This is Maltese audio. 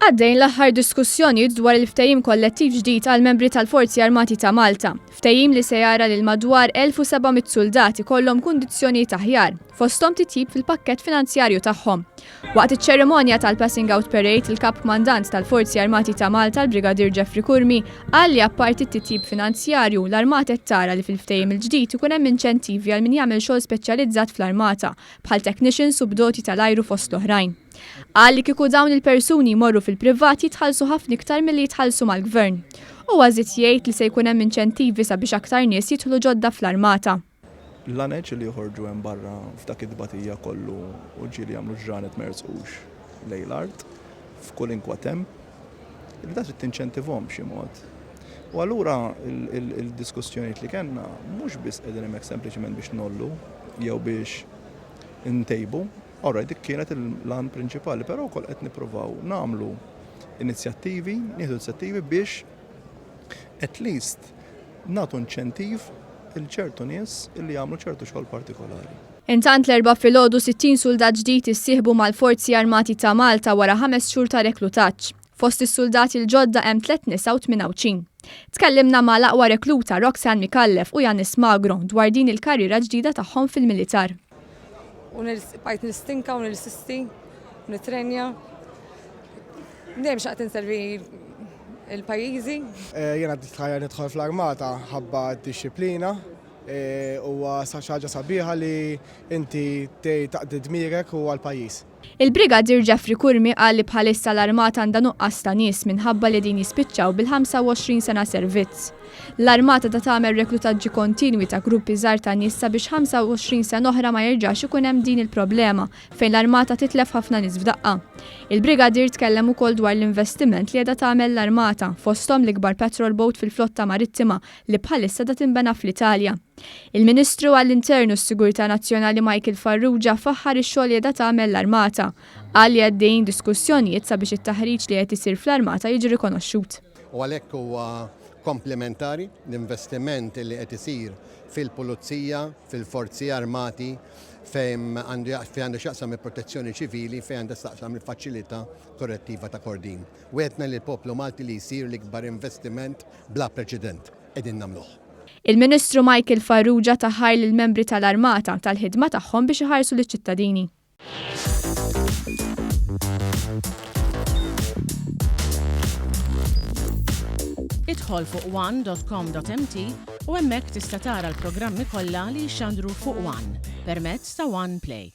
Għaddejn l-aħħar diskussjonijiet dwar il-ftehim kollettiv ġdid għal membri tal-Forzi Armati ta' Malta. Ftehim li se jara lil madwar 1700 soldati kollhom kundizzjonijiet aħjar, fosthom titjib fil-pakkett finanzjarju tagħhom. Waqt iċ-ċerimonja tal-Passing Out Parade, il-Kap Kmandant tal-Forzi Armati ta' Malta, l-Brigadir Jeffrey Kurmi, qal li apparti t-titjib finanzjarju, l-Armata tara li fil-ftehim il-ġdid ikun hemm inċentivi għal min jagħmel xogħol speċjalizzat fl-Armata, bħal technicians u bdoti tal-ajru fost l-oħrajn. Qal li kieku dawn il-persuni jmorru fil-privat jitħallsu ħafna iktar milli jitħallsu mal-gvern. U għażit jgħid li se jkun hemm inċentivi sabiex aktar nies jidħlu ġodda fl-Armata. L-għaneġ li joħorġu hemm barra f'dak id-dibatija kollu u ġieli jagħmlu ġranet merzqux lejn l-art f'kull inkwatem, li da trid tinċentivhom b'xi mod. U allura il-diskussjonijiet li kellna mhux biss qegħdin hemmhekk sempliċement biex nollu jew biex intejbu. Alright, dik kienet il-lan prinċipali, però wkoll qed nippruvaw nagħmlu inizjattivi, nieħdu inizjattivi biex at least nagħtu inċentiv il-ċertu nies illi jagħmlu ċertu xogħol partikolari. Intant l-erba' filgħodu 60 soldat ġdid issieħbu mal-Forzi Armati ta' Malta wara 5 xhur ta' reklutaġġ. Fost is-soldati l-ġodda hemm 3 nisa u 28. Tkellimna ma' l-aqwa rekluta Roxanne Mikallef u Janis Magro dwar din il-karriera ġdida tagħhom fil-militar. Bajt nistinka u nil-sisti, nitrenja. Dejjem xaqt inservi il-pajjiżi. Jena tħajja nidħol fl-armata ħabba d-disciplina u ħaġa sabiħa li inti taqdi dmirek u għal-pajjiż. Il-Brigadir Jeffrey Kurmi qal li bħalissa l-Armata għandha nuqqas ta' nies minħabba li din jispiċċaw bil-25 sena servizz. L-Armata da tagħmel reklutaġġi kontinwi ta' gruppi żgħar ta' nies sabiex 25 sena oħra ma jerġax ikun hemm din il-problema fejn l-Armata titlef ħafna nies f'daqqa. Il-Brigadir tkellem ukoll dwar l-investiment li qiegħda tagħmel l-Armata fosthom l-ikbar petrol boat fil-flotta marittima li bħalissa da tinbena fl-Italja. Il-Ministru għall-Internu s-Sigurtà Nazzjonali Michael Farrugia faħħar ix-xogħol li qiegħda tagħmel l-Armata. Qal li għaddejjin diskussjonijiet sabiex it-taħriġ li qed isir fl-Armata jiġi rikonoxxut. U għalhekk huwa komplementari l-investiment li qed isir fil-Pulizija, fil-Forzi Armati, fejn għandu xaqsam il-protezzjoni ċivili, fejn għandu xaqsam il-faċilità korrettiva ta' Kordin. Wetna li l-poplu Malti li jsir l-ikbar investiment bla preċedent qegħdin nagħmluh. Il-Ministru Michael Farrugia taħħar lill-membri tal-Armata tal-ħidma tagħhom biex iħarsu liċ-ċittadini. Idħol fuq one.com.mt u hemmhekk tista' tara l-programmi kollha li jxandru fuq One permezz ta' One Play.